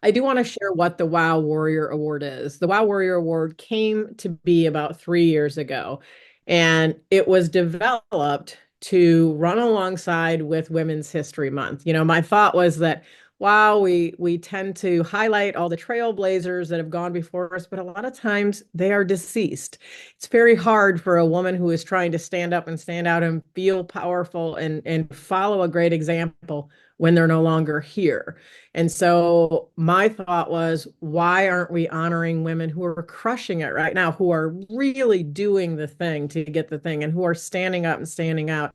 I do want to share what the Wow Warrior Award is. The Wow Warrior Award came to be about 3 years ago, and it was developed to run alongside with Women's History Month. My thought was that, wow, we tend to highlight all the trailblazers that have gone before us, but a lot of times they are deceased. It's very hard for a woman who is trying to stand up and stand out and feel powerful and follow a great example when they're no longer here. And so my thought was, why aren't we honoring women who are crushing it right now, who are really doing the thing to get the thing, and who are standing up and standing out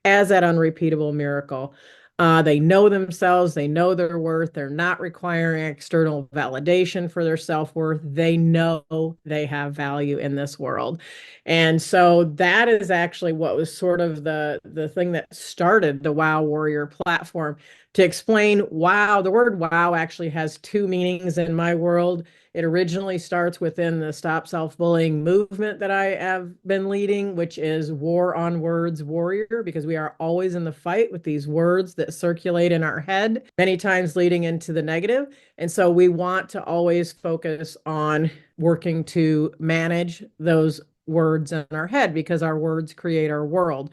as that unrepeatable miracle? They know themselves, they know their worth, they're not requiring external validation for their self-worth. They know they have value in this world. And so that is actually what was sort of the thing that started the Wow Warrior platform, to explain wow. The word wow actually has two meanings in my world. It originally starts within the Stop Self-Bullying movement that I have been leading, which is war on words warrior, because we are always in the fight with these words that circulate in our head, many times leading into the negative. And so we want to always focus on working to manage those words in our head, because our words create our world.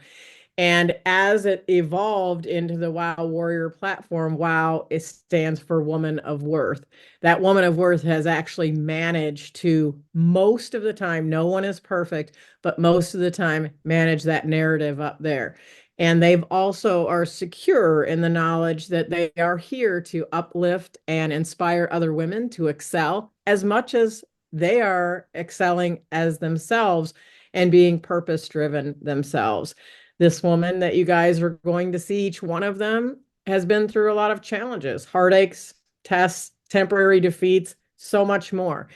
And as it evolved into the Wow Warrior platform, Wow, it stands for Woman of Worth. That Woman of Worth has actually managed to, most of the time, no one is perfect, but most of the time, manage that narrative up there. And they've also are secure in the knowledge that they are here to uplift and inspire other women to excel as much as they are excelling as themselves and being purpose driven themselves. This woman that you guys are going to see, each one of them has been through a lot of challenges, heartaches, tests, temporary defeats, so much more.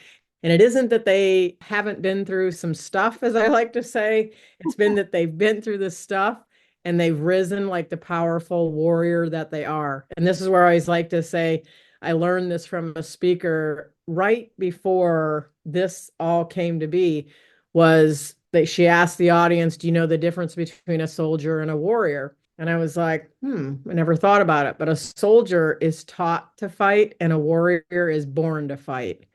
And it isn't that they haven't been through some stuff, as I like to say. It's been that they've been through this stuff and they've risen like the powerful warrior that they are. And this is where I always like to say, I learned this from a speaker right before this all came to be, was that she asked the audience, do you know the difference between a soldier and a warrior? And I was like, I never thought about it. But a soldier is taught to fight and a warrior is born to fight.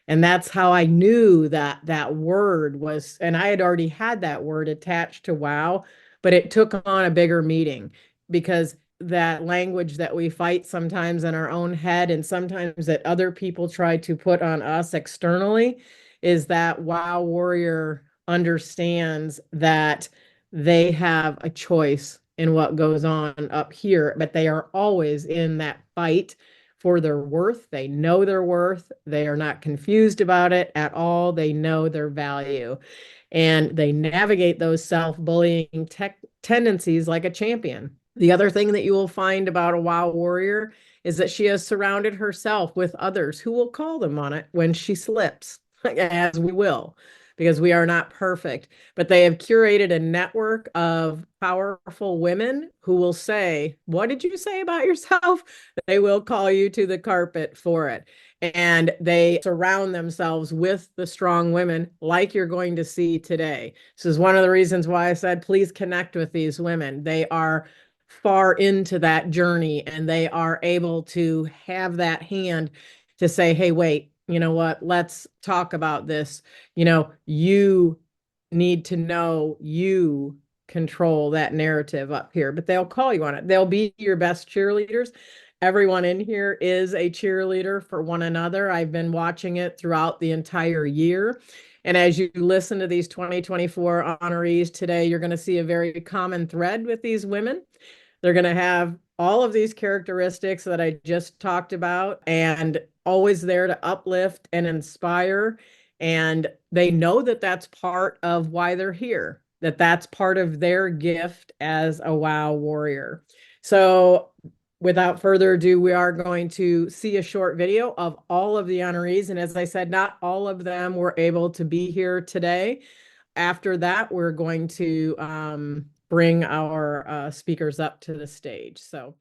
And that's how I knew that that word was, and I had already had that word attached to wow, but it took on a bigger meaning, because that language that we fight sometimes in our own head and sometimes that other people try to put on us externally, is that wow warrior understands that they have a choice in what goes on up here, but they are always in that fight for their worth. They know their worth. They are not confused about it at all. They know their value, and they navigate those self-bullying tendencies like a champion. The other thing that you will find about a wow warrior is that she has surrounded herself with others who will call them on it when she slips, as we will, because we are not perfect. But they have curated a network of powerful women who will say, what did you say about yourself? They will call you to the carpet for it. And they surround themselves with the strong women like you're going to see today. This is one of the reasons why I said, please connect with these women. They are far into that journey and they are able to have that hand to say, hey, wait, you know what? Let's talk about this. You need to know you control that narrative up here, but they'll call you on it. They'll be your best cheerleaders. Everyone in here is a cheerleader for one another. I've been watching it throughout the entire year. And as you listen to these 2024 honorees today, you're going to see a very common thread with these women. They're going to have all of these characteristics that I just talked about, and always there to uplift and inspire. And they know that that's part of why they're here, that that's part of their gift as a wow warrior. So without further ado, we are going to see a short video of all of the honorees. And as I said, not all of them were able to be here today. After that, we're going to bring our speakers up to the stage. So.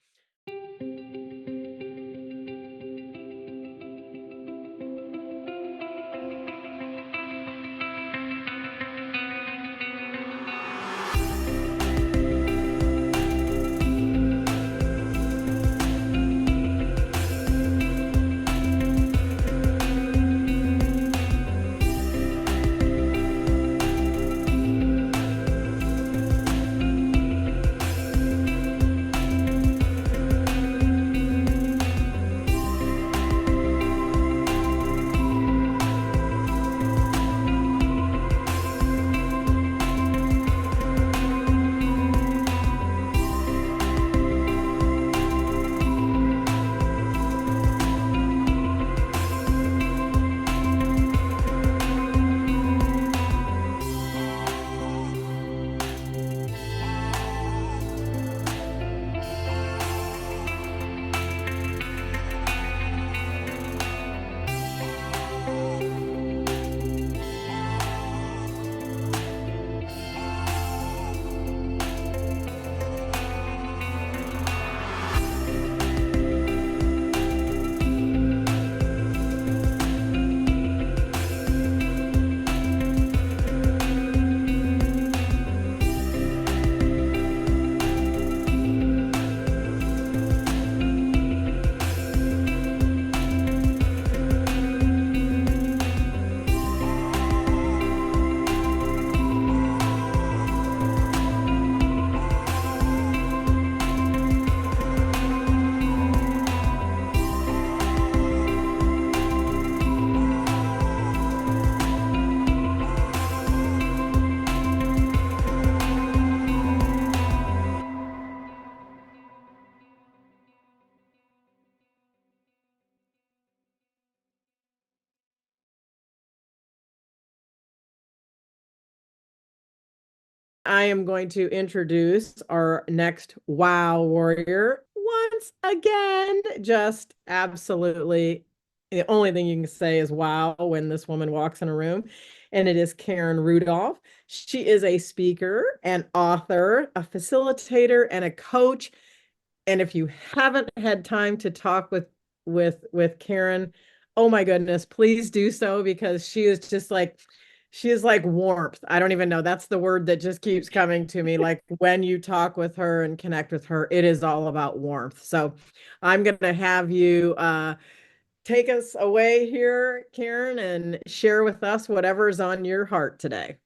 I am going to introduce our next wow warrior once again. Just absolutely the only thing you can say is wow when this woman walks in a room, and it is Karen Rudolph. She is a speaker, an author, a facilitator, and a coach. And if you haven't had time to talk with Karen, oh my goodness, please do so because she is like warmth. I don't even know. That's the word that just keeps coming to me. Like when you talk with her and connect with her, it is all about warmth. So I'm going to have you take us away here, Karen, and share with us whatever's on your heart today.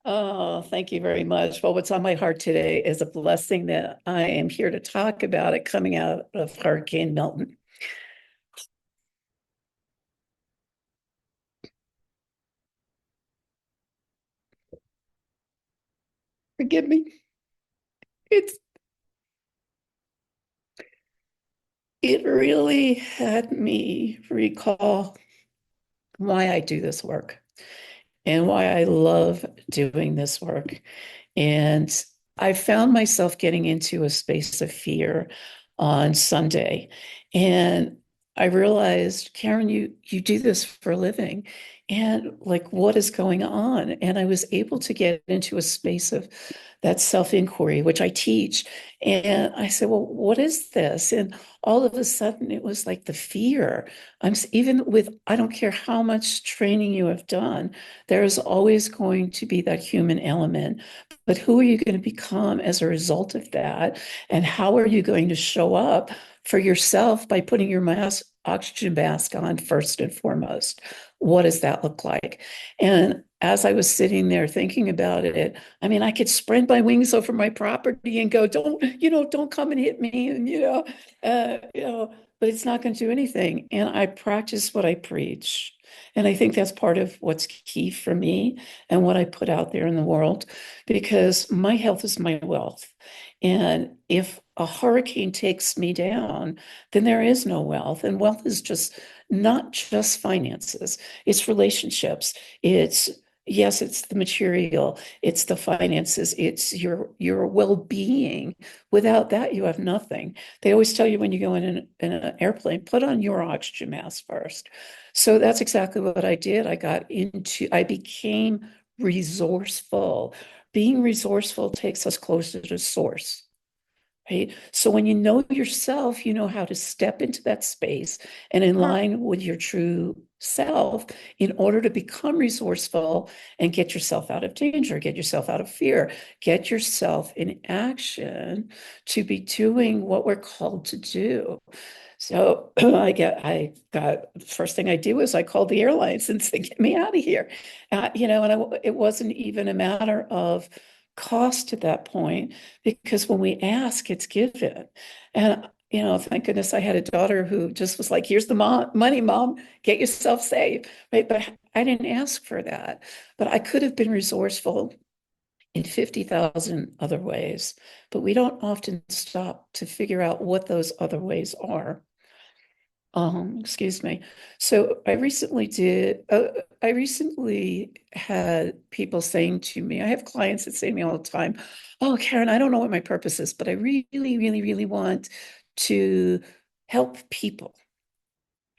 Oh, thank you very much. Well, what's on my heart today is a blessing that I am here to talk about it coming out of Hurricane Milton. Forgive me. It's it really had me recall why I do this work and why I love doing this work. And I found myself getting into a space of fear on Sunday. And I realized, Karen, you do this for a living. And like, what is going on? And I was able to get into a space of that self-inquiry, which I teach. And I said, well, what is this? And all of a sudden it was like the fear. Even with, I don't care how much training you have done, there's always going to be that human element. But who are you going to become as a result of that? And how are you going to show up for yourself by putting your oxygen mask on first and foremost? What does that look like? And as I was sitting there thinking about it, I mean, I could spread my wings over my property and go, don't come and hit me. And, but it's not going to do anything. And I practice what I preach. And I think that's part of what's key for me and what I put out there in the world, because my health is my wealth. And if a hurricane takes me down, then there is no wealth. And wealth is just not just finances, it's relationships. Yes, it's the material, it's the finances, it's your well-being. Without that, you have nothing. They always tell you when you go in an airplane, put on your oxygen mask first. So that's exactly what I did. I became resourceful. Being resourceful takes us closer to source. Right. So when you know yourself, you know how to step into that space and in line with your true self in order to become resourceful and get yourself out of danger, get yourself out of fear, get yourself in action to be doing what we're called to do. So I got, first thing I did was I called the airlines and said, get me out of here. It wasn't even a matter of cost at that point, because when we ask, it's given. And, thank goodness I had a daughter who just was like, here's the money, mom, get yourself safe. Right. But I didn't ask for that, but I could have been resourceful in 50,000 other ways, but we don't often stop to figure out what those other ways are. Excuse me. So I recently had people saying to me, I have clients that say to me all the time, oh, Karen, I don't know what my purpose is, but I really, really, really want to help people.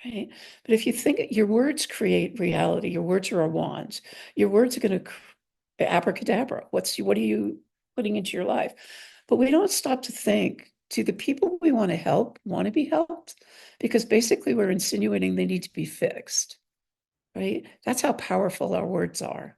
Right. But if you think your words create reality, your words are a wand. Your words are going to abracadabra. What are you putting into your life? But we don't stop to think, do the people we want to help want to be helped? Because basically we're insinuating they need to be fixed, right? That's how powerful our words are.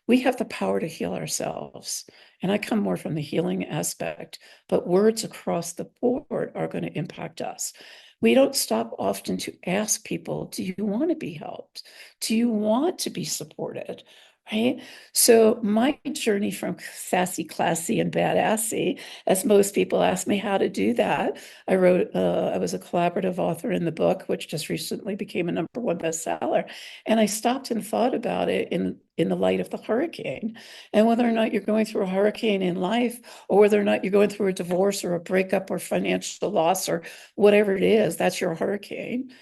We have the power to heal ourselves. And I come more from the healing aspect, but words across the board are going to impact us. We don't stop often to ask people, do you want to be helped? Do you want to be supported? Right. So my journey from sassy, classy, and badassy, as most people ask me how to do that, I was a collaborative author in the book, which just recently became a #1 bestseller. And I stopped and thought about it in the light of the hurricane, and whether or not you're going through a hurricane in life, or whether or not you're going through a divorce or a breakup or financial loss or whatever it is, that's your hurricane.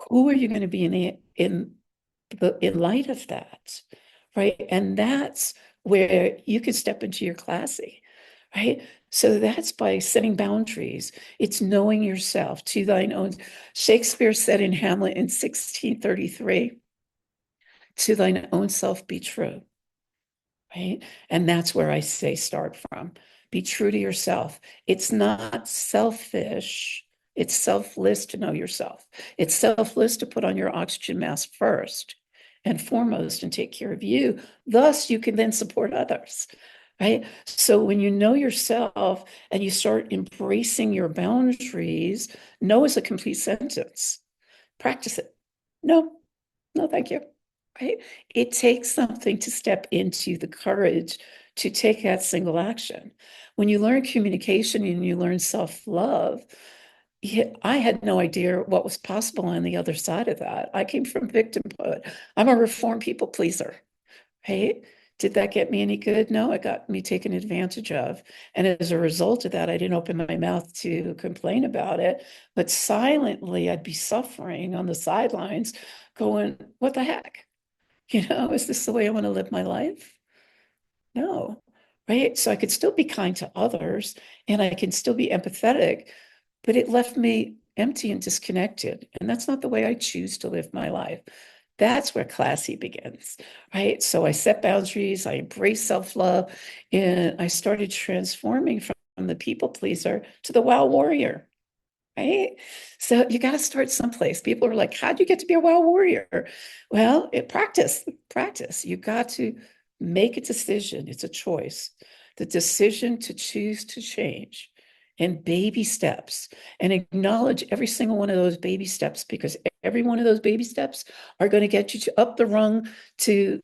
Who are you going to be in light of that? Right. And that's where you can step into your classy, right? So that's by setting boundaries. It's knowing yourself to thine own. Shakespeare said in Hamlet in 1633, to thine own self be true, right? And that's where I say start from. Be true to yourself. It's not selfish. It's selfless to know yourself. It's selfless to put on your oxygen mask first and foremost and take care of you. Thus, you can then support others, right? So when you know yourself and you start embracing your boundaries, no is a complete sentence. Practice it. No, no, thank you. Right? It takes something to step into the courage to take that single action. When you learn communication and you learn self-love, I had no idea what was possible on the other side of that. I came from victimhood. I'm a reformed people pleaser. Right? Did that get me any good? No, it got me taken advantage of. And as a result of that, I didn't open my mouth to complain about it, but silently I'd be suffering on the sidelines, going, what the heck? Is this the way I want to live my life? No, right? So I could still be kind to others and I can still be empathetic, but it left me empty and disconnected. And that's not the way I choose to live my life. That's where classy begins, right? So I set boundaries, I embrace self-love, and I started transforming from the people pleaser to the wow warrior. Right? So you got to start someplace. People are like, how'd you get to be a wild warrior? Well, practice. You got to make a decision. It's a choice. The decision to choose to change and baby steps and acknowledge every single one of those baby steps because every one of those baby steps are going to get you to up the rung to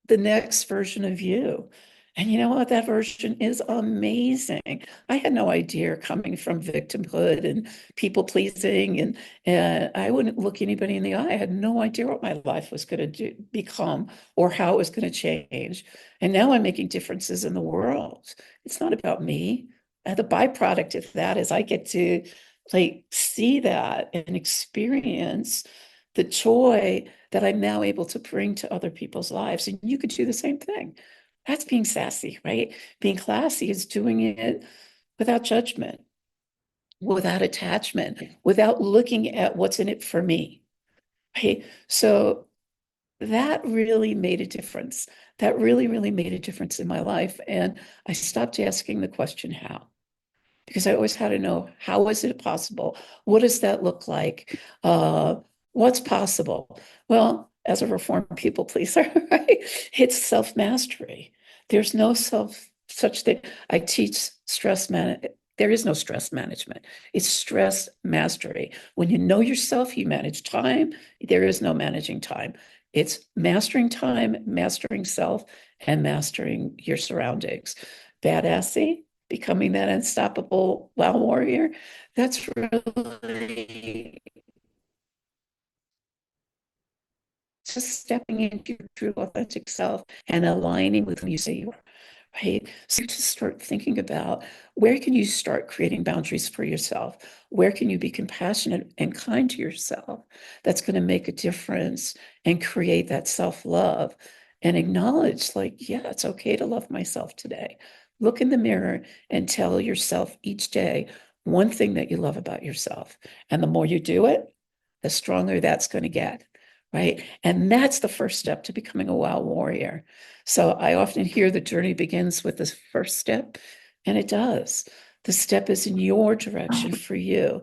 the next version of you. And you know what? That version is amazing. I had no idea coming from victimhood and people pleasing, and I wouldn't look anybody in the eye. I had no idea what my life was going to become or how it was going to change. And now I'm making differences in the world. It's not about me. And the byproduct of that is I get to like see that and experience the joy that I'm now able to bring to other people's lives. And you could do the same thing. That's being sassy, right? Being classy is doing it without judgment, without attachment, without looking at what's in it for me, right? So that really made a difference. That really, really made a difference in my life. And I stopped asking the question, how? Because I always had to know, how is it possible? What does that look like? What's possible? Well, as a reformed people pleaser, right? It's self-mastery. There's no such thing. I teach stress management. There is no stress management. It's stress mastery. When you know yourself, you manage time. There is no managing time. It's mastering time, mastering self, and mastering your surroundings. Badassy, becoming that unstoppable wow warrior, that's really just stepping into your true authentic self and aligning with who you say you are, right? So you just start thinking about where can you start creating boundaries for yourself? Where can you be compassionate and kind to yourself? That's going to make a difference and create that self-love and acknowledge like, yeah, it's okay to love myself today. Look in the mirror and tell yourself each day one thing that you love about yourself. And the more you do it, the stronger that's going to get, right? And that's the first step to becoming a wild warrior. So I often hear the journey begins with this first step, and it does. The step is in your direction for you.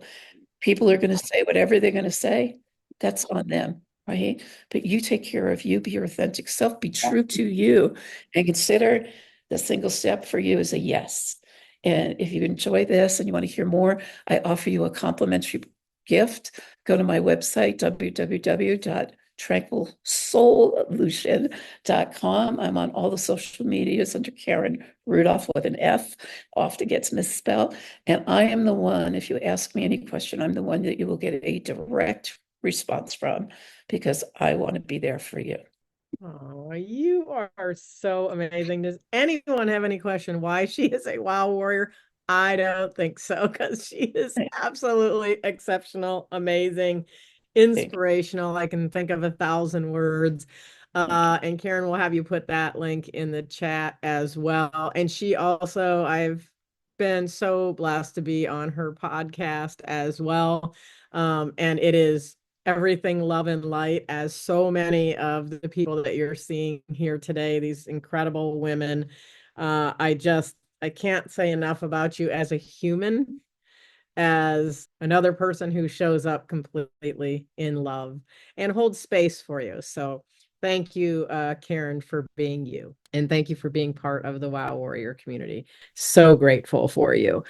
People are going to say whatever they're going to say. That's on them, right? But you take care of you, be your authentic self, be true to you, and consider the single step for you is a yes. And if you enjoy this and you want to hear more, I offer you a complimentary gift. Go to my website, www.tranquilsolution.com. I'm on all the social medias under Karen Rudolf with an F. Often gets misspelled. And I am the one, if you ask me any question, I'm the one that you will get a direct response from because I want to be there for you. Oh, you are so amazing. Does anyone have any question why she is a wow warrior? I don't think so, because she is absolutely exceptional, amazing, Thank inspirational. I can think of 1,000 words. Okay. And Karen will have you put that link in the chat as well. And she also, I've been so blessed to be on her podcast as well. And it is everything love and light, as so many of the people that you're seeing here today, these incredible women. I can't say enough about you as a human, as another person who shows up completely in love and holds space for you. So thank you, Karen, for being you. And thank you for being part of the Wow Warrior community. So grateful for you.